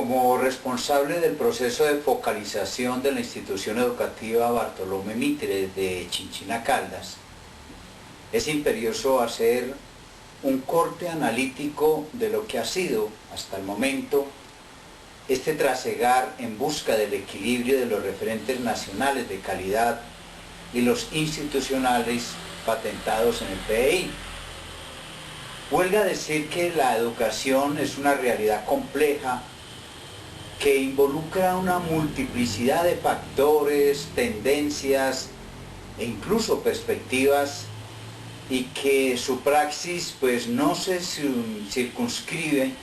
Como responsable del proceso de focalización de la institución educativa Bartolomé Mitre de Chinchina Caldas, es imperioso hacer un corte analítico de lo que ha sido hasta el momento este trasegar en busca del equilibrio de los referentes nacionales de calidad y los institucionales patentados en el PEI. Huelga decir que la educación es una realidad compleja que involucra una multiplicidad de factores, tendencias e incluso perspectivas, y que su praxis pues no se circunscribe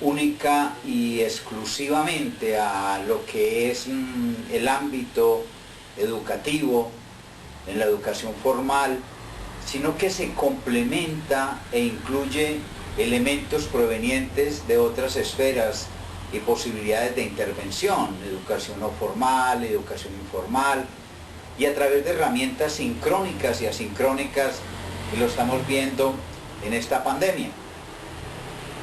única y exclusivamente a lo que es el ámbito educativo, en la educación formal, sino que se complementa e incluye elementos provenientes de otras esferas y posibilidades de intervención, educación no formal, educación informal, y a través de herramientas sincrónicas y asincrónicas, y lo estamos viendo en esta pandemia.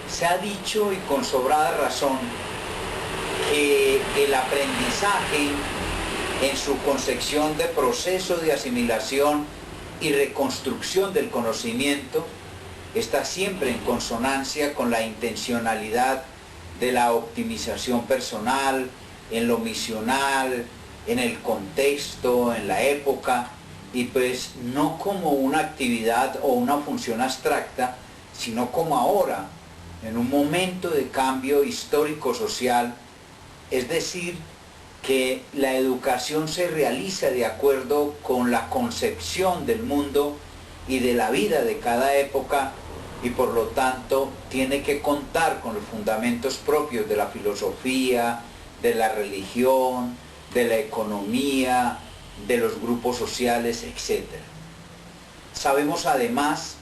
Se ha dicho, y con sobrada razón, que el aprendizaje en su concepción de proceso de asimilación y reconstrucción del conocimiento está siempre en consonancia con la intencionalidad de la optimización personal, en lo misional, en el contexto, en la época, y pues no como una actividad o una función abstracta, sino como ahora, en un momento de cambio histórico-social, es decir, que la educación se realiza de acuerdo con la concepción del mundo y de la vida de cada época, y por lo tanto tiene que contar con los fundamentos propios de la filosofía, de la religión, de la economía, de los grupos sociales, etc. Sabemos además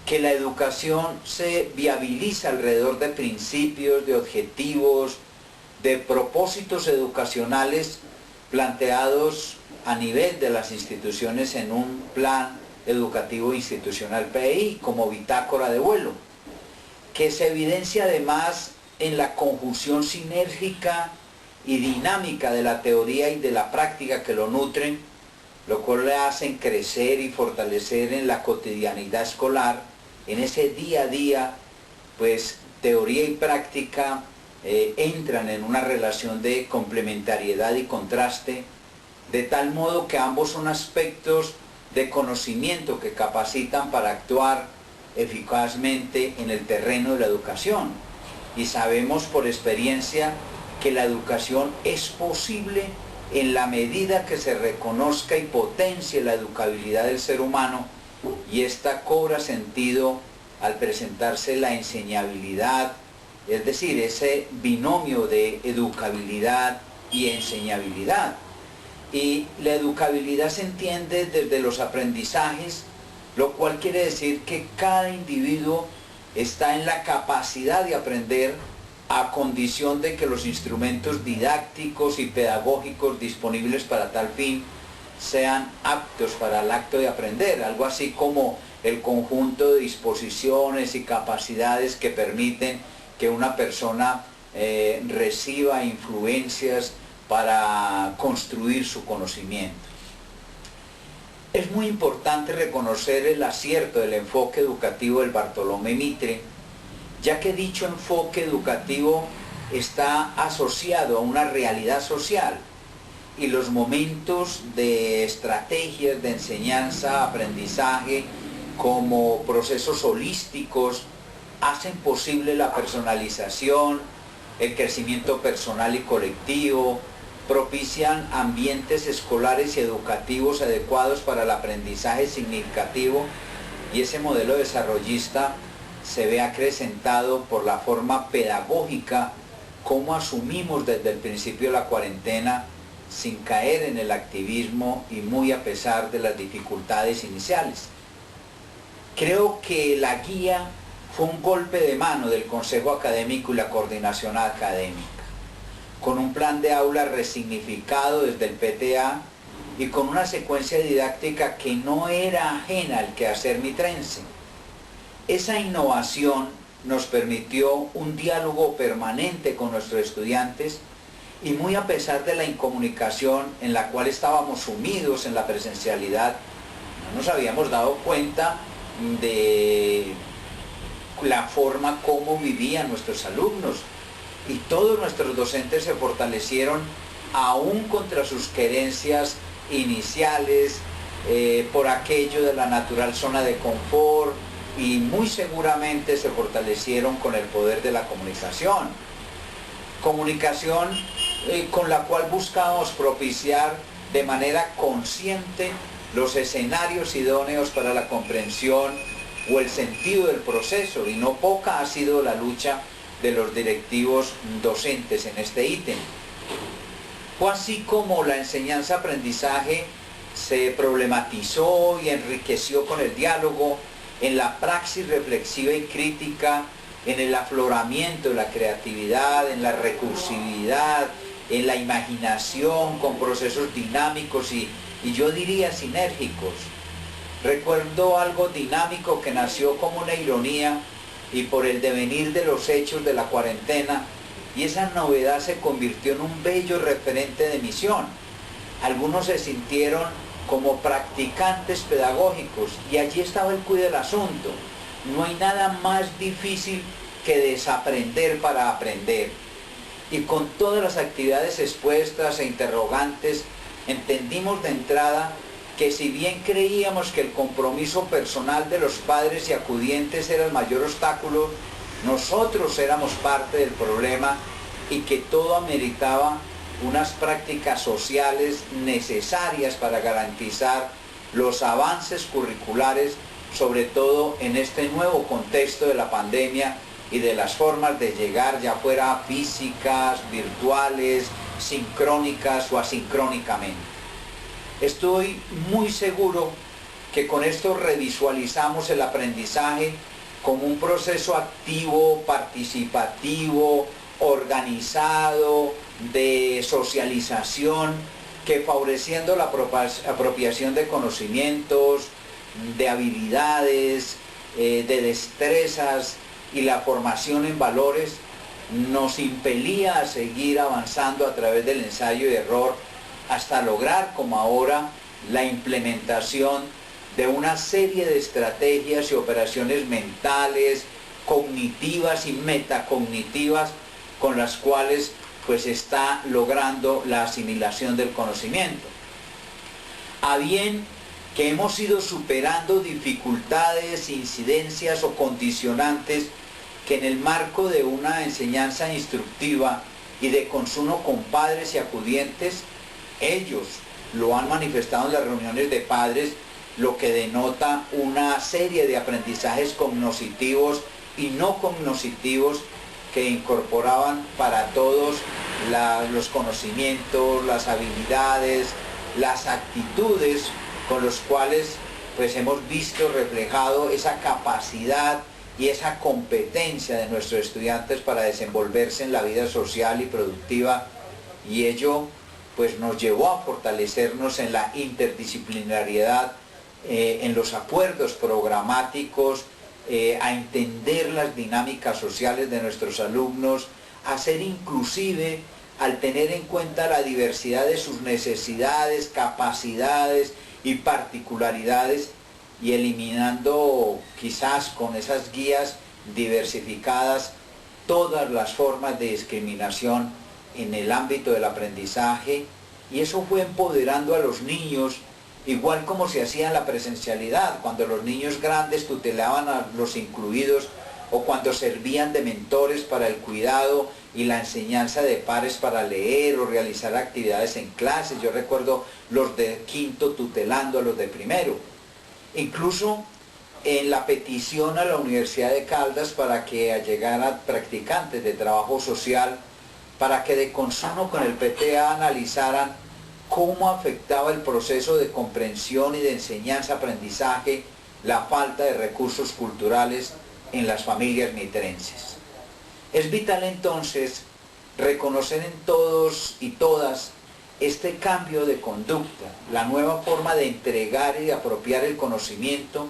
que la educación se viabiliza alrededor de principios, de objetivos, de propósitos educacionales planteados a nivel de las instituciones en un plan educativo institucional PEI como bitácora de vuelo, que se evidencia además en la conjunción sinérgica y dinámica de la teoría y de la práctica que lo nutren, lo cual le hacen crecer y fortalecer en la cotidianidad escolar, en ese día a día, pues teoría y práctica entran en una relación de complementariedad y contraste, de tal modo que ambos son aspectos de conocimiento que capacitan para actuar eficazmente en el terreno de la educación. Y sabemos por experiencia que la educación es posible en la medida que se reconozca y potencie la educabilidad del ser humano, y esta cobra sentido al presentarse la enseñabilidad, es decir, ese binomio de educabilidad y enseñabilidad. Y la educabilidad se entiende desde los aprendizajes, lo cual quiere decir que cada individuo está en la capacidad de aprender a condición de que los instrumentos didácticos y pedagógicos disponibles para tal fin sean aptos para el acto de aprender, algo así como el conjunto de disposiciones y capacidades que permiten que una persona reciba influencias para construir su conocimiento. Es muy importante reconocer el acierto del enfoque educativo del Bartolomé Mitre, ya que dicho enfoque educativo está asociado a una realidad social, y los momentos de estrategias de enseñanza, aprendizaje, como procesos holísticos, hacen posible la personalización, el crecimiento personal y colectivo, propician ambientes escolares y educativos adecuados para el aprendizaje significativo, y ese modelo desarrollista se ve acrecentado por la forma pedagógica como asumimos desde el principio de la cuarentena, sin caer en el activismo y muy a pesar de las dificultades iniciales. Creo que la guía fue un golpe de mano del Consejo Académico y la Coordinación Académica, con un plan de aula resignificado desde el PTA y con una secuencia didáctica que no era ajena al quehacer mitrense. Esa innovación nos permitió un diálogo permanente con nuestros estudiantes y muy a pesar de la incomunicación en la cual estábamos sumidos en la presencialidad, no nos habíamos dado cuenta de la forma como vivían nuestros alumnos y todos nuestros docentes se fortalecieron aún contra sus querencias iniciales, por aquello de la natural zona de confort, y muy seguramente se fortalecieron con el poder de la comunicación. Comunicación con la cual buscamos propiciar de manera consciente los escenarios idóneos para la comprensión o el sentido del proceso, y no poca ha sido la lucha de los directivos docentes en este ítem. Fue así como la enseñanza-aprendizaje se problematizó y enriqueció con el diálogo, en la praxis reflexiva y crítica, en el afloramiento de la creatividad, en la recursividad, en la imaginación, con procesos dinámicos y yo diría sinérgicos. Recuerdo algo dinámico que nació como una ironía y por el devenir de los hechos de la cuarentena, y esa novedad se convirtió en un bello referente de misión. Algunos se sintieron como practicantes pedagógicos y allí estaba el cuid del asunto. No hay nada más difícil que desaprender para aprender. Y con todas las actividades expuestas e interrogantes, entendimos de entrada que si bien creíamos que el compromiso personal de los padres y acudientes era el mayor obstáculo, nosotros éramos parte del problema y que todo ameritaba unas prácticas sociales necesarias para garantizar los avances curriculares, sobre todo en este nuevo contexto de la pandemia y de las formas de llegar, ya fuera físicas, virtuales, sincrónicas o asincrónicamente. Estoy muy seguro que con esto revisualizamos el aprendizaje como un proceso activo, participativo, organizado, de socialización, que favoreciendo la apropiación de conocimientos, de habilidades, de destrezas y la formación en valores, nos impelía a seguir avanzando a través del ensayo y error hasta lograr, como ahora, la implementación de una serie de estrategias y operaciones mentales, cognitivas y metacognitivas, con las cuales pues está logrando la asimilación del conocimiento. A bien que hemos ido superando dificultades, incidencias o condicionantes que en el marco de una enseñanza instructiva y de consumo con padres y acudientes, ellos lo han manifestado en las reuniones de padres, lo que denota una serie de aprendizajes cognitivos y no cognitivos que incorporaban para todos los conocimientos, las habilidades, las actitudes con los cuales pues hemos visto reflejado esa capacidad y esa competencia de nuestros estudiantes para desenvolverse en la vida social y productiva, y ello pues nos llevó a fortalecernos en la interdisciplinariedad, en los acuerdos programáticos, a entender las dinámicas sociales de nuestros alumnos, a ser inclusive, al tener en cuenta la diversidad de sus necesidades, capacidades y particularidades, y eliminando quizás con esas guías diversificadas todas las formas de discriminación en el ámbito del aprendizaje, y eso fue empoderando a los niños, igual como se hacía en la presencialidad, cuando los niños grandes tutelaban a los incluidos, o cuando servían de mentores para el cuidado y la enseñanza de pares para leer o realizar actividades en clases. Yo recuerdo los de quinto tutelando a los de primero. Incluso en la petición a la Universidad de Caldas para que allegaran practicantes de trabajo social, para que de consono con el PTA analizaran cómo afectaba el proceso de comprensión y de enseñanza-aprendizaje la falta de recursos culturales en las familias mitrenses. Es vital entonces reconocer en todos y todas este cambio de conducta, la nueva forma de entregar y de apropiar el conocimiento,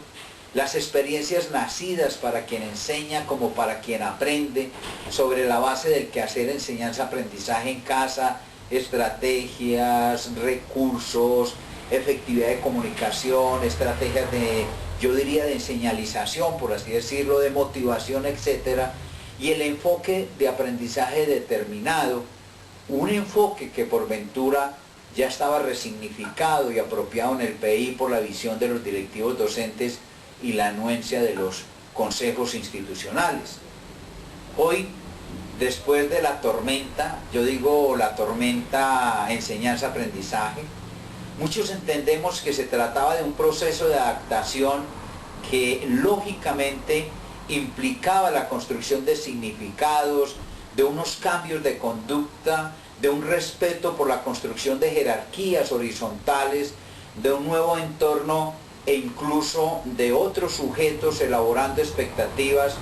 las experiencias nacidas para quien enseña como para quien aprende, sobre la base del quehacer enseñanza-aprendizaje en casa, estrategias, recursos, efectividad de comunicación, estrategias de, yo diría, de señalización, por así decirlo, de motivación, etcétera, y el enfoque de aprendizaje determinado, un enfoque que por ventura ya estaba resignificado y apropiado en el PI por la visión de los directivos docentes y la anuencia de los consejos institucionales. Hoy, después de la tormenta, yo digo la tormenta enseñanza-aprendizaje, muchos entendemos que se trataba de un proceso de adaptación que lógicamente implicaba la construcción de significados, de unos cambios de conducta, de un respeto por la construcción de jerarquías horizontales, de un nuevo entorno e incluso de otros sujetos elaborando expectativas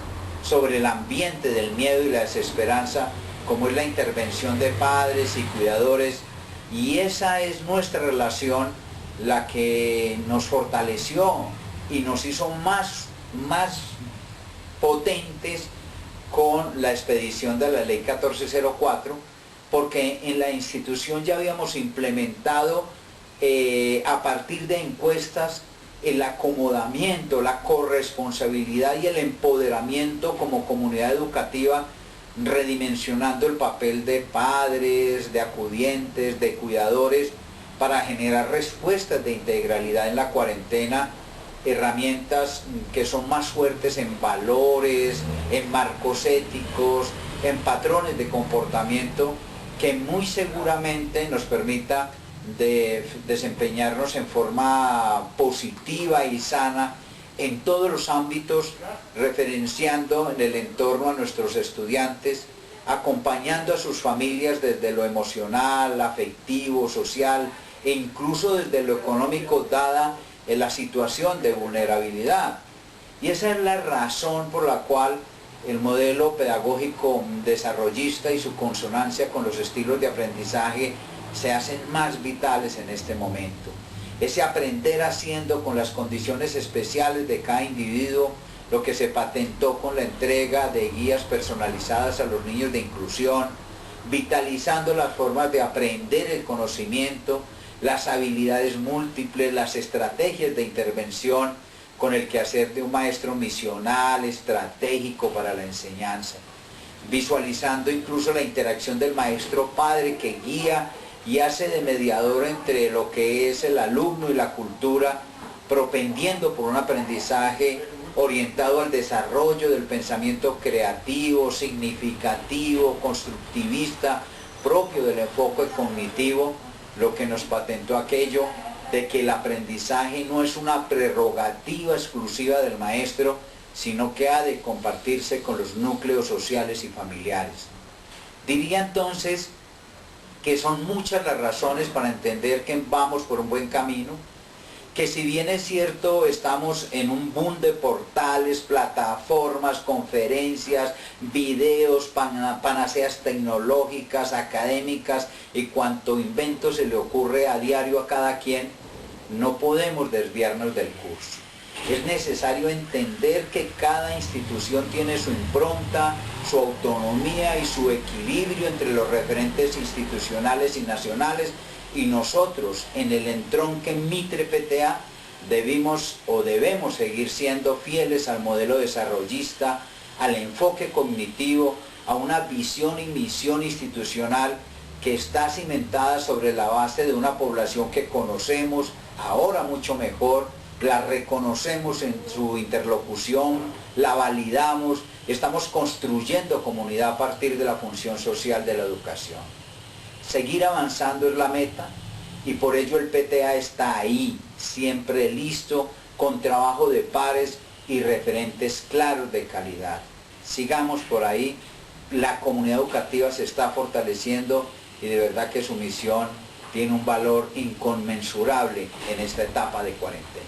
sobre el ambiente del miedo y la desesperanza, como es la intervención de padres y cuidadores, y esa es nuestra relación la que nos fortaleció y nos hizo más potentes con la expedición de la Ley 1404, porque en la institución ya habíamos implementado a partir de encuestas el acomodamiento, la corresponsabilidad y el empoderamiento como comunidad educativa, redimensionando el papel de padres, de acudientes, de cuidadores, para generar respuestas de integralidad en la cuarentena, herramientas que son más fuertes en valores, en marcos éticos, en patrones de comportamiento, que muy seguramente nos permita desempeñarnos en forma positiva y sana en todos los ámbitos, referenciando en el entorno a nuestros estudiantes, acompañando a sus familias desde lo emocional, afectivo, social e incluso desde lo económico, dada en la situación de vulnerabilidad. Y esa es la razón por la cual el modelo pedagógico desarrollista y su consonancia con los estilos de aprendizaje se hacen más vitales en este momento. Ese aprender haciendo con las condiciones especiales de cada individuo, lo que se patentó con la entrega de guías personalizadas a los niños de inclusión, vitalizando las formas de aprender el conocimiento, las habilidades múltiples, las estrategias de intervención con el quehacer de un maestro misional, estratégico para la enseñanza, visualizando incluso la interacción del maestro padre que guía y hace de mediador entre lo que es el alumno y la cultura, propendiendo por un aprendizaje orientado al desarrollo del pensamiento creativo, significativo, constructivista, propio del enfoque cognitivo, lo que nos patentó aquello de que el aprendizaje no es una prerrogativa exclusiva del maestro, sino que ha de compartirse con los núcleos sociales y familiares. Diría entonces que son muchas las razones para entender que vamos por un buen camino, que si bien es cierto estamos en un boom de portales, plataformas, conferencias, videos, panaceas tecnológicas, académicas y cuanto invento se le ocurre a diario a cada quien, no podemos desviarnos del curso. Es necesario entender que cada institución tiene su impronta, su autonomía y su equilibrio entre los referentes institucionales y nacionales, y nosotros en el entronque Mitre PTA debemos seguir siendo fieles al modelo desarrollista, al enfoque cognitivo, a una visión y misión institucional que está cimentada sobre la base de una población que conocemos ahora mucho mejor, la reconocemos en su interlocución, la validamos, estamos construyendo comunidad a partir de la función social de la educación. Seguir avanzando es la meta y por ello el PTA está ahí, siempre listo, con trabajo de pares y referentes claros de calidad. Sigamos por ahí, la comunidad educativa se está fortaleciendo y de verdad que su misión tiene un valor inconmensurable en esta etapa de cuarentena.